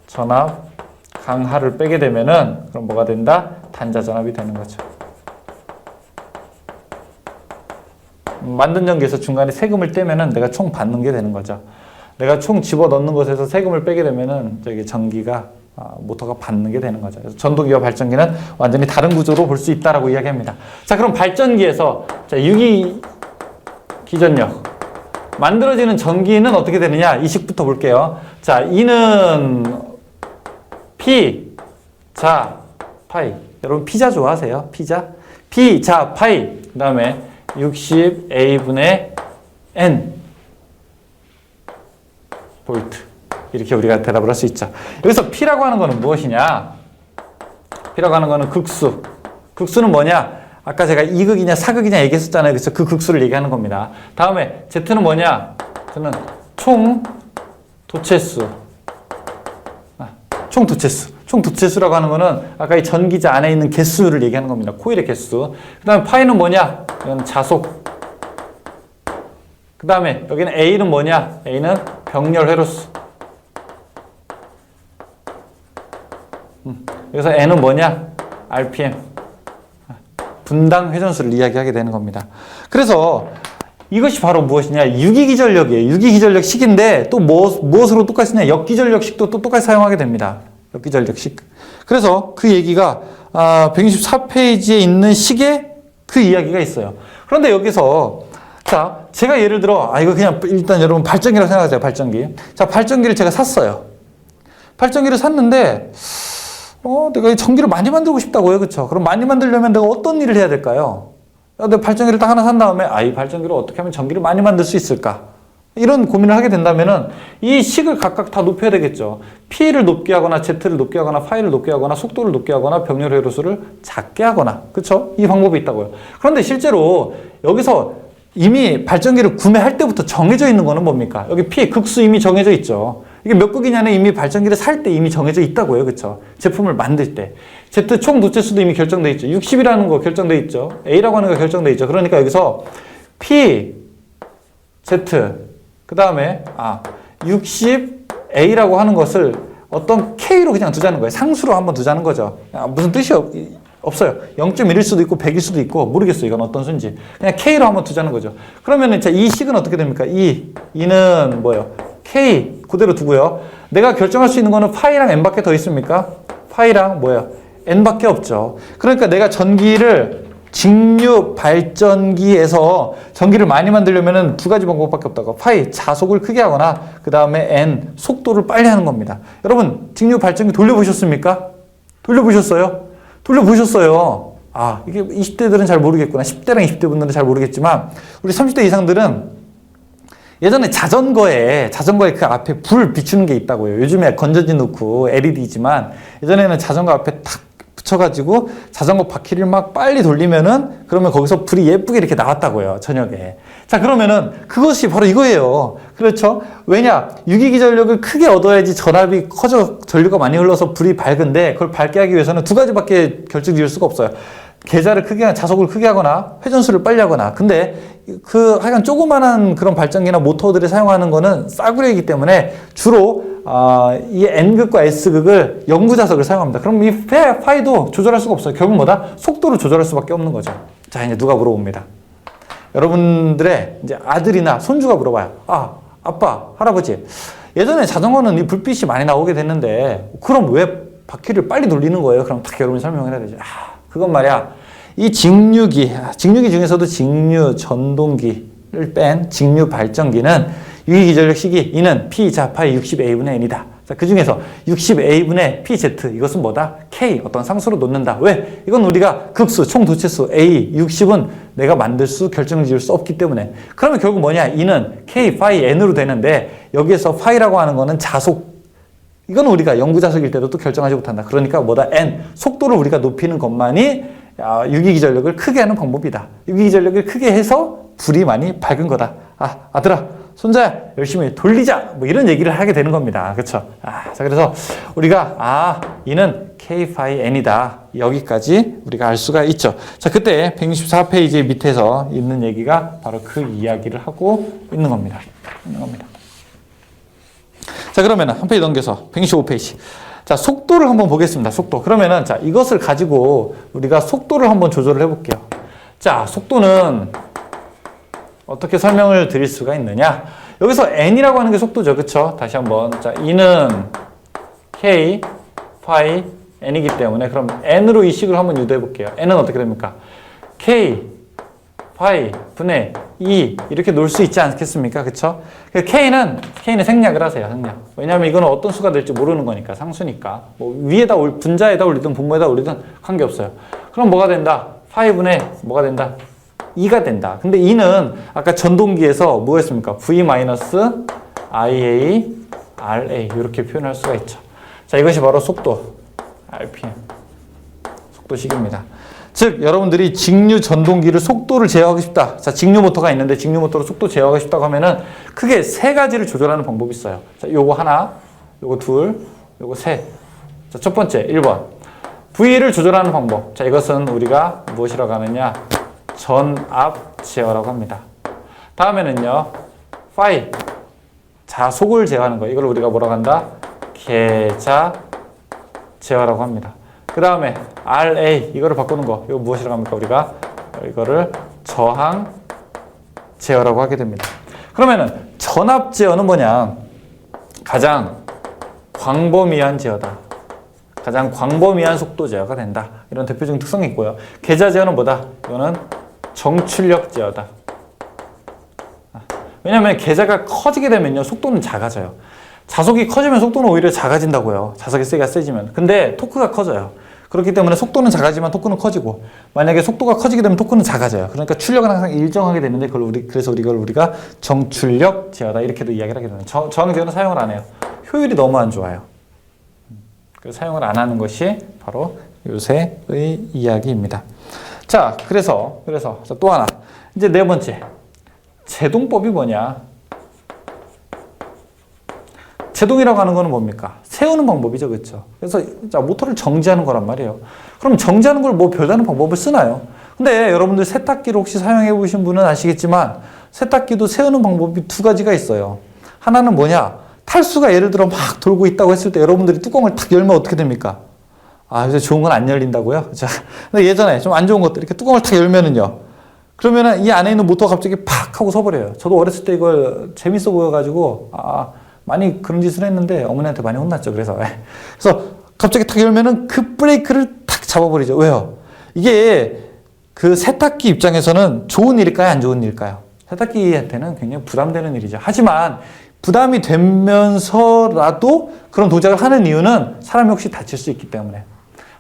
전압 강하를 빼게 되면은 그럼 뭐가 된다? 단자 전압이 되는 거죠. 만든 전기에서 중간에 세금을 떼면은 내가 총 받는 게 되는 거죠. 내가 총 집어 넣는 것에서 세금을 빼게 되면은 저기 전기가 모터가 받는 게 되는 거죠. 그래서 전동기와 발전기는 완전히 다른 구조로 볼 수 있다라고 이야기합니다. 자, 그럼 발전기에서 자, 유기기전력 만들어지는 전기는 어떻게 되느냐? 이 식부터 볼게요. 자, E는 P, 자, 파이. 여러분 피자 좋아하세요? 피자? P, 자, 파이. 그 다음에 60A분의 N 볼트. 이렇게 우리가 대답을 할 수 있죠. 여기서 P라고 하는 거는 무엇이냐? P라고 하는 거는 극수. 극수는 뭐냐? 아까 제가 2극이냐 4극이냐 얘기했었잖아요. 그래서 그 극수를 얘기하는 겁니다. 다음에 Z는 뭐냐? 저는 총 도체수. 총 도체수. 총 도체수라고 하는 거는 아까 이 전기자 안에 있는 개수를 얘기하는 겁니다. 코일의 개수. 그 다음에 파이는 뭐냐? 이건 자속. 그 다음에 여기는 A는 뭐냐? A는 병렬 회로수. 여기서 N은 뭐냐? RPM. 분당 회전수를 이야기하게 되는 겁니다. 그래서 이것이 바로 무엇이냐? 유기기전력이에요. 유기기전력식인데 또 무엇으로 똑같이 쓰냐? 역기전력식도 또 똑같이 사용하게 됩니다. 역기전력식. 그래서 그 얘기가 124페이지에 있는 식에 그 이야기가 있어요. 그런데 여기서 자, 제가 예를 들어 이거 그냥 일단 여러분 발전기라고 생각하세요. 발전기. 자, 발전기를 제가 샀어요. 발전기를 샀는데 내가 전기를 많이 만들고 싶다고요. 그렇죠? 그럼 많이 만들려면 내가 어떤 일을 해야 될까요? 내가 발전기를 딱 하나 산 다음에 이 발전기를 어떻게 하면 전기를 많이 만들 수 있을까? 이런 고민을 하게 된다면은 이 식을 각각 다 높여야 되겠죠. P를 높게 하거나 Z를 높게 하거나 파이를 높게 하거나 속도를 높게 하거나 병렬 회로수를 작게 하거나. 그렇죠? 이 방법이 있다고요. 그런데 실제로 여기서 이미 발전기를 구매할 때부터 정해져 있는 거는 뭡니까? 여기 P 극수 이미 정해져 있죠. 이게 몇 극이냐는 이미 발전기를 살 때 이미 정해져 있다고요. 그렇죠? 제품을 만들 때. Z 총 도체수도 이미 결정돼 있죠. 60이라는 거 결정돼 있죠. A라고 하는 거 결정돼 있죠. 그러니까 여기서 P, Z, 그 다음에 60A라고 하는 것을 어떤 K로 그냥 두자는 거예요. 상수로 한번 두자는 거죠. 무슨 뜻이 없어요. 0.1일 수도 있고 100일 수도 있고 모르겠어요. 이건 어떤 수인지. 그냥 K로 한번 두자는 거죠. 그러면 이 식은 어떻게 됩니까? E는 뭐예요? K 그대로 두고요. 내가 결정할 수 있는 거는 파이랑 N밖에 더 있습니까? 파이랑 뭐예요? N밖에 없죠. 그러니까 내가 전기를 직류 발전기에서 전기를 많이 만들려면 두 가지 방법밖에 없다고. 파이 자속을 크게 하거나 그 다음에 N 속도를 빨리 하는 겁니다. 여러분 직류 발전기 돌려보셨습니까? 돌려보셨어요? 돌려보셨어요. 이게 20대들은 잘 모르겠구나. 10대랑 20대 분들은 잘 모르겠지만 우리 30대 이상들은 예전에 자전거에 그 앞에 불 비추는 게 있다고요. 요즘에 건전지 넣고 LED지만 예전에는 자전거 앞에 탁 붙여가지고 자전거 바퀴를 막 빨리 돌리면은 그러면 거기서 불이 예쁘게 이렇게 나왔다고요. 저녁에. 자, 그러면은 그것이 바로 이거예요. 그렇죠? 왜냐? 유기기전력을 크게 얻어야지 전압이 커져 전류가 많이 흘러서 불이 밝은데 그걸 밝게 하기 위해서는 두 가지밖에 결정 지을 수가 없어요. 계좌를 크게 하거나 자속을 크게 하거나 회전수를 빨리 하거나. 근데 하여간 조그만한 그런 발전기나 모터들이 사용하는 거는 싸구려이기 때문에 주로 이 N극과 S극을 영구자석을 사용합니다. 그럼 이 파이도 조절할 수가 없어요. 결국 뭐다? 속도를 조절할 수밖에 없는 거죠. 자, 이제 누가 물어봅니다. 여러분들의 이제 아들이나 손주가 물어봐요. 아빠, 할아버지. 예전에 자전거는 이 불빛이 많이 나오게 됐는데 그럼 왜 바퀴를 빨리 돌리는 거예요? 그럼 딱 여러분이 설명을 해야 되죠. 그건 말이야. 이 직류기 중에서도 직류 전동기를 뺀 직류 발전기는 유기기전력 시기 이는 P 자 파이 60A분의 N이다. 자, 그 중에서 60A분의 PZ 이것은 뭐다? K 어떤 상수로 놓는다. 왜? 이건 우리가 극수 총 도체수 A 60은 내가 만들 수 결정을 지을 수 없기 때문에. 그러면 결국 뭐냐? 이는 K 파이 N으로 되는데 여기에서 파이라고 하는 거는 자속. 이건 우리가 영구자석일 때도 또 결정하지 못한다. 그러니까 뭐다? N. 속도를 우리가 높이는 것만이 유기기전력을 크게 하는 방법이다. 유기기전력을 크게 해서 불이 많이 밝은 거다. 아들아, 손자야, 열심히 돌리자. 뭐 이런 얘기를 하게 되는 겁니다. 그렇죠? 자, 그래서 우리가 이는 K 파이 N이다. 여기까지 우리가 알 수가 있죠. 자, 그때 164페이지 밑에서 있는 얘기가 바로 그 이야기를 하고 있는 겁니다. 자, 그러면은 한 페이지 넘겨서 165페이지. 자, 속도를 한번 보겠습니다. 속도. 그러면은 자, 이것을 가지고 우리가 속도를 한번 조절을 해볼게요. 자, 속도는 어떻게 설명을 드릴 수가 있느냐? 여기서 N이라고 하는 게 속도죠. 그쵸? 다시 한번. 자, E는 K, 파이, N이기 때문에 그럼 N으로 이 식을 한번 유도해 볼게요. N은 어떻게 됩니까? K, 파이, 분의 2 이렇게 놓을 수 있지 않겠습니까? 그쵸? K는 생략을 하세요. 생략. 왜냐하면 이거는 어떤 수가 될지 모르는 거니까. 상수니까. 뭐 위에다 분자에다 올리든 분모에다 올리든 관계없어요. 그럼 뭐가 된다? 파이분의 뭐가 된다? 2가 된다. 근데 2는 아까 전동기에서 뭐였습니까? V-IA RA 이렇게 표현할 수가 있죠. 자, 이것이 바로 속도 RPM 속도식입니다. 즉 여러분들이 직류 전동기를 속도를 제어하고 싶다. 자, 직류 모터가 있는데 직류 모터로 속도 제어하고 싶다고 하면은 크게 세 가지를 조절하는 방법이 있어요. 자, 요거 하나, 요거 둘, 요거 셋. 자, 첫 번째 1번 V를 조절하는 방법. 자, 이것은 우리가 무엇이라고 하느냐? 전압 제어라고 합니다. 다음에는요, 파이 자속을 제어하는 거. 이걸 우리가 뭐라고 한다? 계자 제어라고 합니다. 그 다음에 RA 이거를 바꾸는 거. 이거 무엇이라고 합니까? 우리가 이거를 저항 제어라고 하게 됩니다. 그러면은 전압 제어는 뭐냐? 가장 광범위한 제어다. 가장 광범위한 속도 제어가 된다. 이런 대표적인 특성이 있고요. 계자 제어는 뭐다? 이거는 정출력 제어다. 왜냐하면 계자가 커지게 되면요, 속도는 작아져요. 자속이 커지면 속도는 오히려 작아진다고요. 자석의 세기가 세지면. 근데 토크가 커져요. 그렇기 때문에 속도는 작아지만 토크는 커지고, 만약에 속도가 커지게 되면 토크는 작아져요. 그러니까 출력은 항상 일정하게 되는데 그래서 이걸 우리가 정출력 제어다 이렇게도 이야기를 하게 되는. 저항 제어는 사용을 안 해요. 효율이 너무 안 좋아요. 그래서 사용을 안 하는 것이 바로 요새의 이야기입니다. 자, 그래서 또 하나. 이제 네 번째. 제동법이 뭐냐? 제동이라고 하는 거는 뭡니까? 세우는 방법이죠. 그렇죠? 그래서 자, 모터를 정지하는 거란 말이에요. 그럼 정지하는 걸 뭐 별다른 방법을 쓰나요? 근데 여러분들 세탁기를 혹시 사용해 보신 분은 아시겠지만 세탁기도 세우는 방법이 두 가지가 있어요. 하나는 뭐냐? 탈수가 예를 들어 막 돌고 있다고 했을 때 여러분들이 뚜껑을 탁 열면 어떻게 됩니까? 요새 좋은 건 안 열린다고요? 자, 근데 예전에 좀 안 좋은 것들 이렇게 뚜껑을 탁 열면은요. 그러면은 이 안에 있는 모터가 갑자기 팍 하고 서버려요. 저도 어렸을 때 이걸 재밌어 보여가지고 많이 그런 짓을 했는데 어머니한테 많이 혼났죠. 그래서 갑자기 탁 열면은 그 브레이크를 탁 잡아버리죠. 왜요? 이게 그 세탁기 입장에서는 좋은 일일까요? 안 좋은 일일까요? 세탁기한테는 굉장히 부담되는 일이죠. 하지만 부담이 되면서라도 그런 동작을 하는 이유는 사람이 혹시 다칠 수 있기 때문에.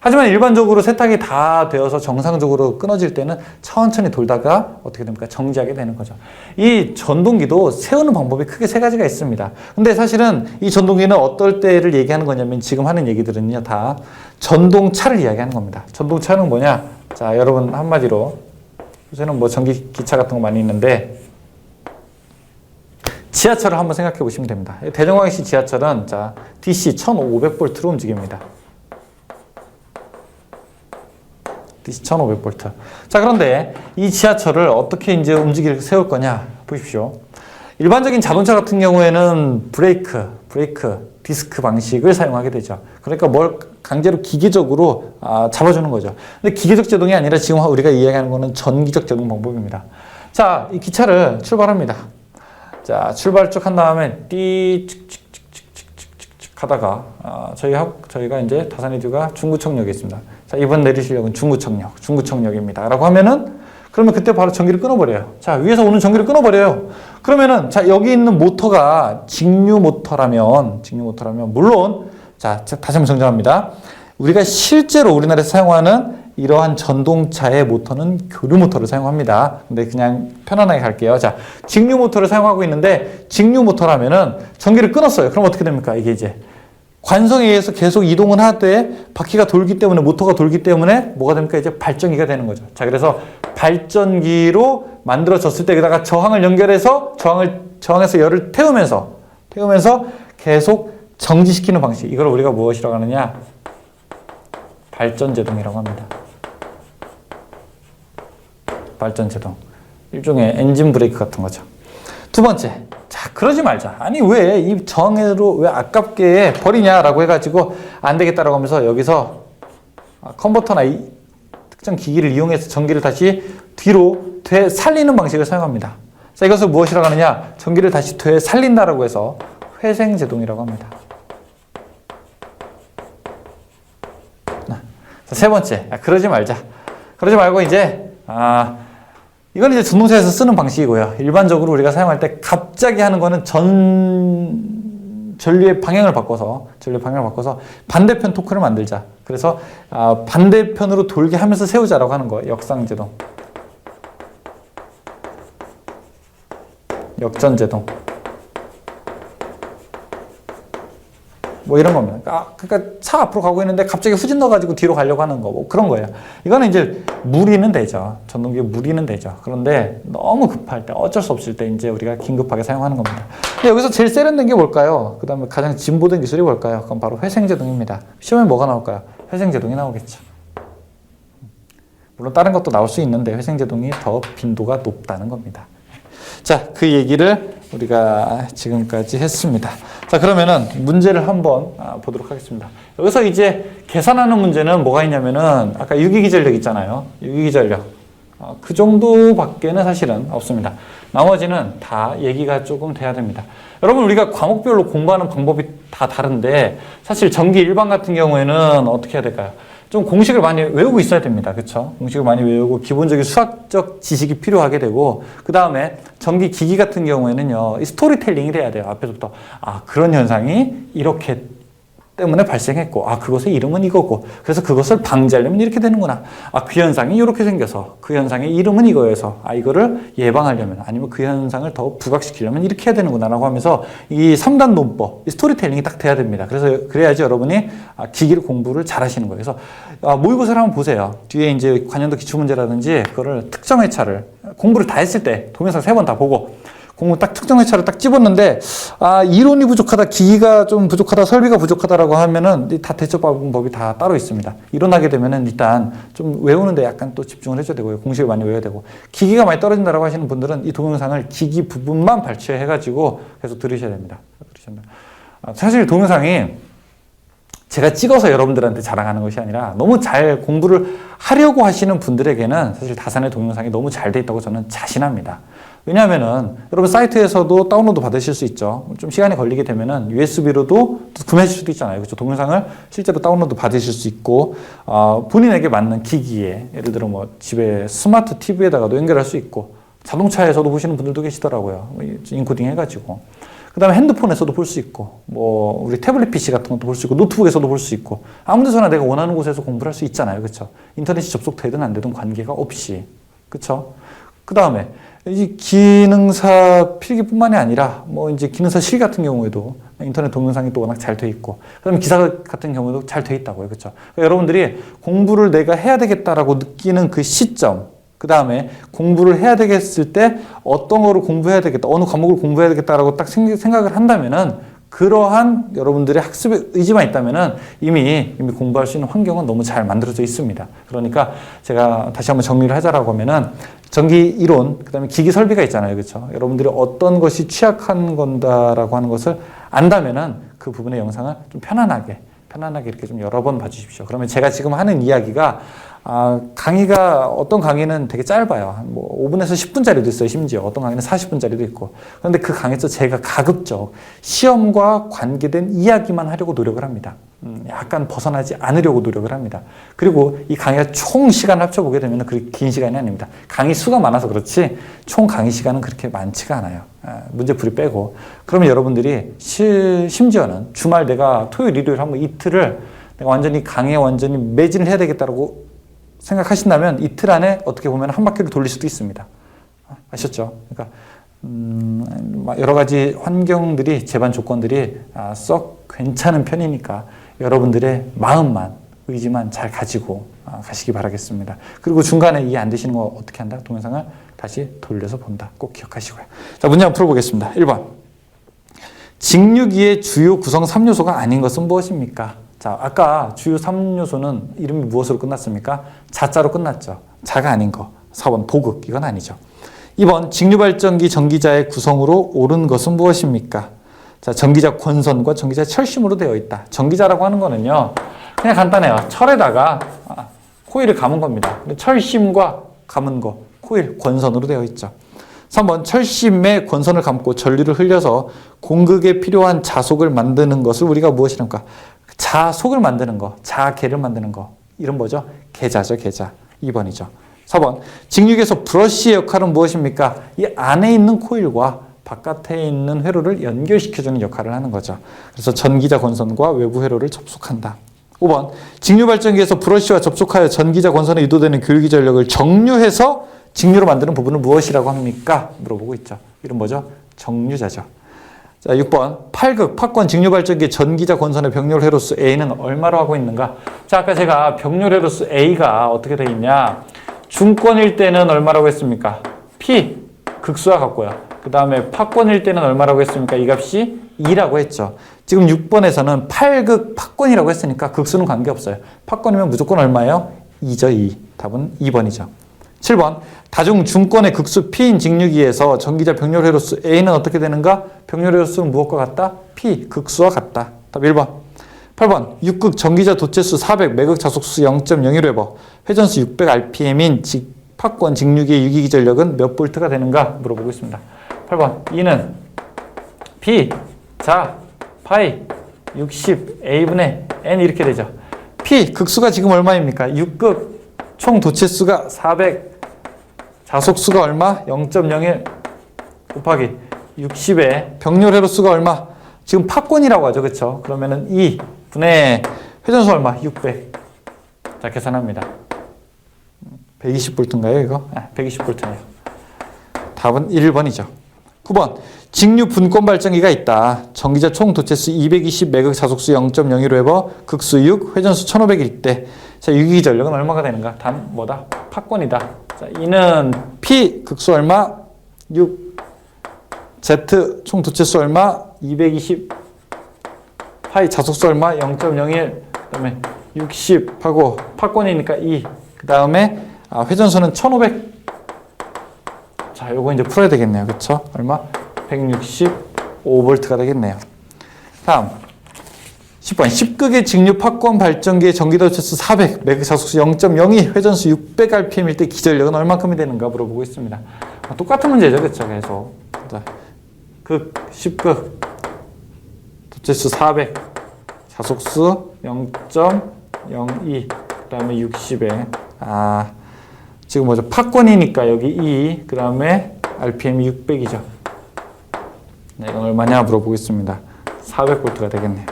하지만 일반적으로 세탁이 다 되어서 정상적으로 끊어질 때는 천천히 돌다가 어떻게 됩니까? 정지하게 되는 거죠. 이 전동기도 세우는 방법이 크게 세 가지가 있습니다. 근데 사실은 이 전동기는 어떨 때를 얘기하는 거냐면 지금 하는 얘기들은요, 다 전동차를 이야기하는 겁니다. 전동차는 뭐냐? 자, 여러분 한마디로 요새는 뭐 전기 기차 같은 거 많이 있는데 지하철을 한번 생각해 보시면 됩니다. 대전광역시 지하철은 자, DC 1500V로 움직입니다. DC 1500V. 자, 그런데 이 지하철을 어떻게 이제 세울 거냐? 보십시오. 일반적인 자동차 같은 경우에는 브레이크, 디스크 방식을 사용하게 되죠. 그러니까 뭘 강제로 기계적으로 잡아주는 거죠. 근데 기계적 제동이 아니라 지금 우리가 이야기하는 거는 전기적 제동 방법입니다. 자, 이 기차를 출발합니다. 자, 출발 쭉 한 다음에 하다가 저희가 이제 다산이듀가 중구청역에 있습니다. 자, 이번 내리실 역은 중구청역입니다. 라고 하면은 그러면 그때 바로 전기를 끊어버려요. 자, 위에서 오는 전기를 끊어버려요. 그러면은 자, 여기 있는 모터가 직류 모터라면 물론 자, 다시 한번 정정합니다. 우리가 실제로 우리나라에서 사용하는 이러한 전동차의 모터는 교류 모터를 사용합니다. 근데 그냥 편안하게 갈게요. 자, 직류 모터를 사용하고 있는데 직류 모터라면은 전기를 끊었어요. 그럼 어떻게 됩니까? 이게 이제 관성에 의해서 계속 이동을 하되 바퀴가 돌기 때문에 모터가 돌기 때문에 뭐가 됩니까? 이제 발전기가 되는 거죠. 자, 그래서 발전기로 만들어졌을 때 여기다가 저항을 연결해서 저항해서 열을 태우면서 계속 정지시키는 방식. 이걸 우리가 무엇이라고 하느냐? 발전제동이라고 합니다. 발전제동. 일종의 엔진 브레이크 같은 거죠. 두 번째. 자, 그러지 말자. 아니, 왜 이 저항으로 왜 아깝게 버리냐라고 해가지고 안 되겠다라고 하면서 여기서 컨버터나 이 특정 기기를 이용해서 전기를 다시 뒤로 되살리는 방식을 사용합니다. 자, 이것을 무엇이라고 하느냐? 전기를 다시 되살린다라고 해서 회생제동이라고 합니다. 자, 세 번째. 그러지 말자. 그러지 말고 이제 이건 이제 전동차에서 쓰는 방식이고요. 일반적으로 우리가 사용할 때 갑자기 하는 거는 전류의 방향을 바꿔서 반대편 토크를 만들자. 그래서 반대편으로 돌게 하면서 세우자라고 하는 거예요. 역상제동. 역전제동. 뭐 이런 겁니다. 그러니까 차 앞으로 가고 있는데 갑자기 후진 넣어가지고 뒤로 가려고 하는 거, 뭐 그런 거예요. 이거는 이제 무리는 되죠. 전동기에 무리는 되죠. 그런데 너무 급할 때, 어쩔 수 없을 때 이제 우리가 긴급하게 사용하는 겁니다. 근데 여기서 제일 세련된 게 뭘까요? 그 다음에 가장 진보된 기술이 뭘까요? 그건 바로 회생제동입니다. 시험에 뭐가 나올까요? 회생제동이 나오겠죠. 물론 다른 것도 나올 수 있는데 회생제동이 더 빈도가 높다는 겁니다. 자, 그 얘기를 우리가 지금까지 했습니다. 자, 그러면은 문제를 한번 보도록 하겠습니다. 여기서 이제 계산하는 문제는 뭐가 있냐면은 아까 유기기전력 있잖아요. 유기기전력. 그 정도밖에는 사실은 없습니다. 나머지는 다 얘기가 조금 돼야 됩니다. 여러분, 우리가 과목별로 공부하는 방법이 다 다른데 사실 전기 일반 같은 경우에는 어떻게 해야 될까요? 좀 공식을 많이 외우고 있어야 됩니다. 그렇죠? 공식을 많이 외우고 기본적인 수학적 지식이 필요하게 되고 그 다음에 전기 기기 같은 경우에는요. 이 스토리텔링이 돼야 돼요. 앞에서부터 그런 현상이 이렇게 때문에 발생했고 그것의 이름은 이거고 그래서 그것을 방지하려면 이렇게 되는구나. 그 현상이 이렇게 생겨서 그 현상의 이름은 이거여서 이거를 예방하려면 아니면 그 현상을 더 부각시키려면 이렇게 해야 되는구나 라고 하면서 이 3단 논법, 이 스토리텔링이 딱 돼야 됩니다. 그래서 그래야지 여러분이 기기를 공부를 잘 하시는 거예요. 그래서 모의고사를 한번 보세요. 뒤에 이제 관련도 기출문제라든지 그거를 특정 회차를 공부를 다 했을 때 동영상 3번 다 보고 공부 딱 특정 회차를 딱 집었는데 이론이 부족하다, 기기가 좀 부족하다, 설비가 부족하다라고 하면은 다 대처 방법이 다 따로 있습니다. 이론하게 되면은 일단 좀 외우는데 약간 또 집중을 해줘야 되고요. 공식을 많이 외워야 되고 기기가 많이 떨어진다라고 하시는 분들은 이 동영상을 기기 부분만 발췌해가지고 계속 들으셔야 됩니다. 사실 동영상이 제가 찍어서 여러분들한테 자랑하는 것이 아니라 너무 잘 공부를 하려고 하시는 분들에게는 사실 다산의 동영상이 너무 잘 돼 있다고 저는 자신합니다. 왜냐하면은 여러분 사이트에서도 다운로드 받으실 수 있죠. 좀 시간이 걸리게 되면은 USB로도 구매하실 수도 있잖아요. 그렇죠? 동영상을 실제로 다운로드 받으실 수 있고 본인에게 맞는 기기에 예를 들어 뭐 집에 스마트 TV에다가도 연결할 수 있고 자동차에서도 보시는 분들도 계시더라고요. 인코딩 해가지고. 그 다음에 핸드폰에서도 볼 수 있고, 뭐, 우리 태블릿 PC 같은 것도 볼 수 있고, 노트북에서도 볼 수 있고, 아무 데서나 내가 원하는 곳에서 공부를 할 수 있잖아요. 그쵸? 인터넷이 접속되든 안 되든 관계가 없이. 그쵸? 그 다음에, 이 기능사 필기뿐만이 아니라, 뭐, 이제 기능사 실 같은 경우에도 인터넷 동영상이 또 워낙 잘 돼 있고, 그 다음에 기사 같은 경우도 잘 돼 있다고요. 그쵸? 그러니까 여러분들이 공부를 내가 해야 되겠다라고 느끼는 그 시점, 그 다음에 공부를 해야 되겠을 때 어떤 거를 공부해야 되겠다, 어느 과목을 공부해야 되겠다라고 딱 생각을 한다면은 그러한 여러분들의 학습의 의지만 있다면은 이미 공부할 수 있는 환경은 너무 잘 만들어져 있습니다. 그러니까 제가 다시 한번 정리를 하자라고 하면은 전기 이론, 그 다음에 기기 설비가 있잖아요. 그렇죠? 여러분들이 어떤 것이 취약한 건다라고 하는 것을 안다면은 그 부분의 영상을 좀 편안하게 이렇게 좀 여러 번 봐주십시오. 그러면 제가 지금 하는 이야기가 강의가 어떤 강의는 되게 짧아요. 뭐 5분에서 10분짜리도 있어요. 심지어 어떤 강의는 40분짜리도 있고. 그런데 그 강의에서 제가 가급적 시험과 관계된 이야기만 하려고 노력을 합니다. 약간 벗어나지 않으려고 노력을 합니다. 그리고 이 강의가 총 시간을 합쳐보게 되면 그렇게 긴 시간이 아닙니다. 강의 수가 많아서 그렇지 총 강의 시간은 그렇게 많지가 않아요. 문제풀이 빼고. 그러면 여러분들이 심지어는 주말 내가 토요일, 일요일 한번 이틀을 내가 완전히 강의에 완전히 매진을 해야 되겠다라고 생각하신다면 이틀 안에 어떻게 보면 한 바퀴를 돌릴 수도 있습니다. 아셨죠? 그러니까 여러 가지 환경들이 제반 조건들이 썩 괜찮은 편이니까 여러분들의 마음만 의지만 잘 가지고 가시기 바라겠습니다. 그리고 중간에 이해 안 되시는 거 어떻게 한다? 동영상을 다시 돌려서 본다. 꼭 기억하시고요. 자, 문제 한번 풀어보겠습니다. 1번. 직류기의 주요 구성 3요소가 아닌 것은 무엇입니까? 자, 아까 주요 3요소는 이름이 무엇으로 끝났습니까? 자자로 끝났죠. 자가 아닌 거. 4번 도극. 이건 아니죠. 2번 직류발전기 전기자의 구성으로 옳은 것은 무엇입니까? 자, 전기자 권선과 전기자 철심으로 되어 있다. 전기자라고 하는 거는요. 그냥 간단해요. 철에다가 코일을 감은 겁니다. 철심과 감은 거. 코일, 권선으로 되어 있죠. 3번 철심에 권선을 감고 전류를 흘려서 공극에 필요한 자속을 만드는 것을 우리가 무엇이랄까? 자속을 만드는 거, 자계를 만드는 거. 이런 뭐죠? 계자죠, 계자. 2번이죠. 4번 직류기에서 브러쉬의 역할은 무엇입니까? 이 안에 있는 코일과 바깥에 있는 회로를 연결시켜주는 역할을 하는 거죠. 그래서 전기자 권선과 외부 회로를 접속한다. 5번 직류발전기에서 브러쉬와 접촉하여 전기자 권선에 유도되는 교류기 전력을 정류해서 직류로 만드는 부분은 무엇이라고 합니까? 물어보고 있죠. 이름 뭐죠? 정류자죠. 자, 6번 팔극, 팝권, 직류발전기 전기자 권선의 병렬 회로수 A는 얼마로 하고 있는가? 자, 아까 제가 병렬 회로수 A가 어떻게 되어 있냐? 중권일 때는 얼마라고 했습니까? P, 극수와 같고요. 그 다음에 팝권일 때는 얼마라고 했습니까? 이 값이 2라고 했죠. 지금 6번에서는 팔극 팝권이라고 했으니까 극수는 관계없어요. 팝권이면 무조건 얼마예요? 2죠, 2. 답은 2번이죠. 7번 다중 중권의 극수 P인 직류기에서 전기자 병렬 회로수 A는 어떻게 되는가? 병렬 회로수는 무엇과 같다? P, 극수와 같다. 답 1번. 8번 6극 전기자 도체수 400, 매극 자속수 0.01웨버, 회전수 600rpm인 팝권 직류기의 유기기 전력은 몇 볼트가 되는가? 물어보고 있습니다. 8번 2는 P, 자, 파이, 60, A분의 N 이렇게 되죠. P, 극수가 지금 얼마입니까? 6극, 총 도체수가 400, 자속수가 얼마? 0.01 곱하기 60에 병렬 회로수가 얼마? 지금 팝권이라고 하죠. 그렇죠? 그러면은 2분의 회전수 얼마? 600. 자, 계산합니다. 120볼트인가요, 이거? 120볼트네요. 답은 1번이죠. 9번. 직류 분권 발전기가 있다. 전기자 총 도체수 220, 매극 자속수 0.01웨버, 극수 6, 회전수 1500일 때. 자, 유기기 전력은 얼마가 되는가? 단 뭐다? 팝권이다. 자, 이는 P 극수 얼마? 6. Z 총 도체수 얼마? 220. 파이 자속수 얼마? 0.01. 그다음에 60하고 팝권이니까 2. 그다음에 회전수는 1500. 자, 요거 이제 풀어야 되겠네요. 그렇죠? 얼마? 165V가 되겠네요. 다음 10번 10극의 직류 팝권 발전기의 전기도체수 400, 매극 자속수 0.02, 회전수 600rpm일 때 기전력은 얼마큼이 되는가 물어보고 있습니다. 똑같은 문제죠. 그렇죠? 계속. 자, 극 10극 도체수 400, 자속수 0.02, 그 다음에 60에 지금 뭐죠? 팝권이니까 여기 2, 그 다음에 rpm이 600이죠. 네, 이건 얼마냐 물어보겠습니다. 400V가 되겠네요.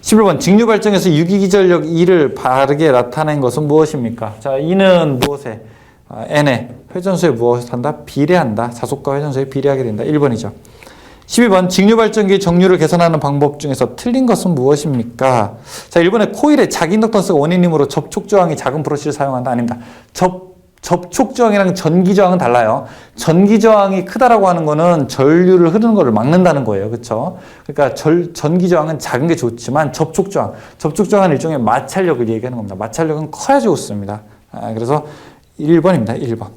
11번 직류 발전에서 유기기전력 E를 바르게 나타낸 것은 무엇입니까? 자, E는 무엇에? N에 회전소에 무엇을 한다? 비례한다. 자속과 회전소에 비례하게 된다. 1번이죠. 12번 직류 발전기의 정류를 개선하는 방법 중에서 틀린 것은 무엇입니까? 자, 1번에 코일의 자기인덕턴스가 원인이므로 접촉 저항이 작은 브러쉬를 사용한다. 아닙니다. 접촉 저항이랑 전기 저항은 달라요. 전기 저항이 크다라고 하는 거는 전류를 흐르는 것을 막는다는 거예요. 그렇죠? 그러니까 전기 저항은 작은 게 좋지만 접촉 저항은 일종의 마찰력을 얘기하는 겁니다. 마찰력은 커야 좋습니다. 그래서 1번입니다. 1번.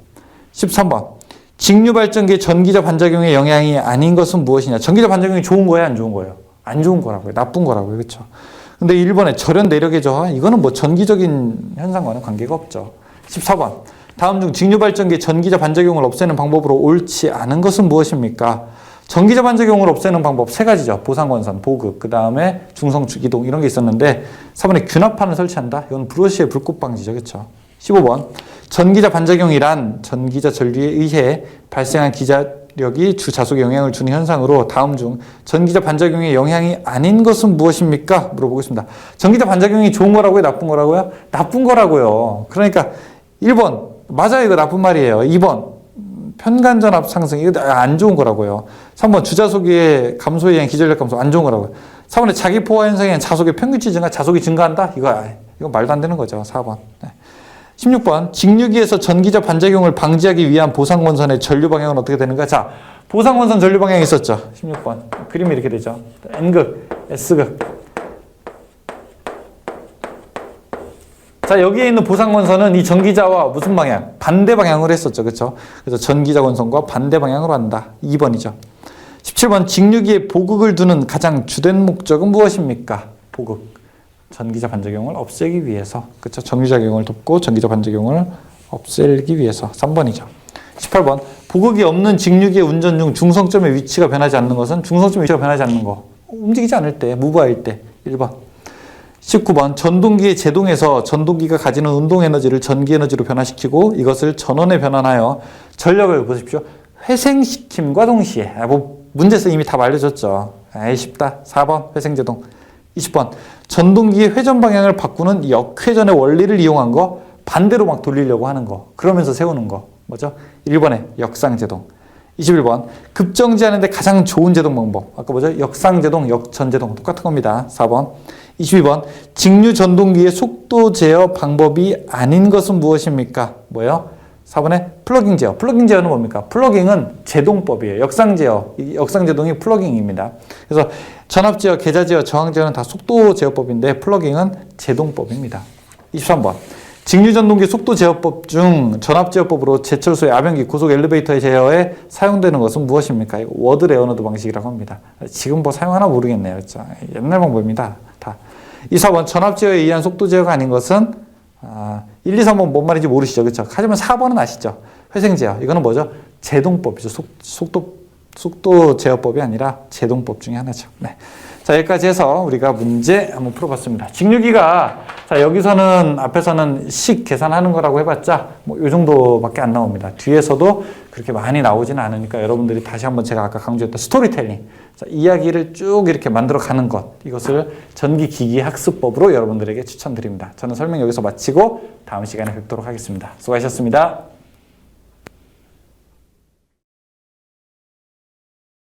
13번. 직류 발전기의 전기자 반작용의 영향이 아닌 것은 무엇이냐? 전기자 반작용이 좋은 거예요, 안 좋은 거예요? 안 좋은 거라고요. 나쁜 거라고요. 그렇죠? 근데 1번에 절연 내력의 저하, 이거는 뭐 전기적인 현상과는 관계가 없죠. 14번. 다음 중 직류 발전기의 전기자 반작용을 없애는 방법으로 옳지 않은 것은 무엇입니까? 전기자 반작용을 없애는 방법 3가지죠. 보상건선, 보급, 그 다음에 중성축 이동 이런 게 있었는데 4번에 균합판을 설치한다. 이건 브러쉬의 불꽃 방지죠. 그렇죠? 15번. 전기자 반작용이란 전기자 전류에 의해 발생한 기자력이 주 자속에 영향을 주는 현상으로 다음 중 전기자 반작용의 영향이 아닌 것은 무엇입니까? 물어보겠습니다. 전기자 반작용이 좋은 거라고요? 나쁜 거라고요? 나쁜 거라고요. 그러니까 1번 맞아요. 이거 나쁜 말이에요. 2번 편간전압 상승 이거 안 좋은 거라고요. 3번 주자속의 감소에 의한 기전력 감소 안 좋은 거라고요. 4번에 자기 포화 현상에 의한 자속의 평균치 증가 자속이 증가한다? 이거 말도 안 되는 거죠. 4번. 네. 16번 직류기에서 전기자 반작용을 방지하기 위한 보상원선의 전류 방향은 어떻게 되는가? 자, 보상원선 전류 방향이 있었죠. 16번 그림이 이렇게 되죠. N극, S극. 자, 여기에 있는 보상원선은 이 전기자와 무슨 방향? 반대 방향으로 했었죠. 그렇죠? 그래서 전기자 원선과 반대 방향으로 한다. 2번이죠. 17번 직류기에 보극을 두는 가장 주된 목적은 무엇입니까? 보극. 전기자 반작용을 없애기 위해서. 그렇죠? 정류작용을 돕고 전기자 반작용을 없애기 위해서. 3번이죠. 18번 보극이 없는 직류기의 운전 중 중성점의 위치가 변하지 않는 것은 중성점의 위치가 변하지 않는 거. 움직이지 않을 때, 무브할 때. 1번. 19번 전동기의 제동에서 전동기가 가지는 운동 에너지를 전기 에너지로 변화시키고 이것을 전원에 변환하여 전력을 보십시오. 회생시킴과 동시에. 문제에서 이미 다 알려줬죠. 쉽다. 4번 회생제동. 20번 전동기의 회전 방향을 바꾸는 역회전의 원리를 이용한 거 반대로 막 돌리려고 하는 거 그러면서 세우는 거 뭐죠? 1번에 역상제동. 21번 급정지하는데 가장 좋은 제동 방법 아까 뭐죠? 역상제동, 역전제동 똑같은 겁니다. 4번. 22번 직류 전동기의 속도 제어 방법이 아닌 것은 무엇입니까? 뭐요? 4번에 플러깅 제어. 플러깅 제어는 뭡니까? 플러깅은 제동법이에요. 역상 제어. 역상 제동이 플러깅입니다. 그래서 전압 제어, 계자 제어, 저항 제어는 다 속도 제어법인데 플러깅은 제동법입니다. 23번. 직류 전동기 속도 제어법 중 전압 제어법으로 제철소의 압연기, 고속 엘리베이터의 제어에 사용되는 것은 무엇입니까? 이거 워드 레오너드 방식이라고 합니다. 지금 뭐 사용하나 모르겠네요. 그렇죠? 옛날 방법입니다. 다. 24번. 전압 제어에 의한 속도 제어가 아닌 것은 1, 2, 3번 뭔 말인지 모르시죠? 그렇죠? 하지만 4번은 아시죠? 회생 제어. 이거는 뭐죠? 제동법이죠. 속도 제어법이 아니라 제동법 중에 하나죠. 네. 자, 여기까지 해서 우리가 문제 한번 풀어봤습니다. 직류기가 자, 여기서는 앞에서는 식 계산하는 거라고 해봤자 뭐 이 정도밖에 안 나옵니다. 뒤에서도 그렇게 많이 나오지는 않으니까 여러분들이 다시 한번 제가 아까 강조했던 스토리텔링, 자, 이야기를 쭉 이렇게 만들어 가는 것, 이것을 전기기기 학습법으로 여러분들에게 추천드립니다. 저는 설명 여기서 마치고 다음 시간에 뵙도록 하겠습니다. 수고하셨습니다.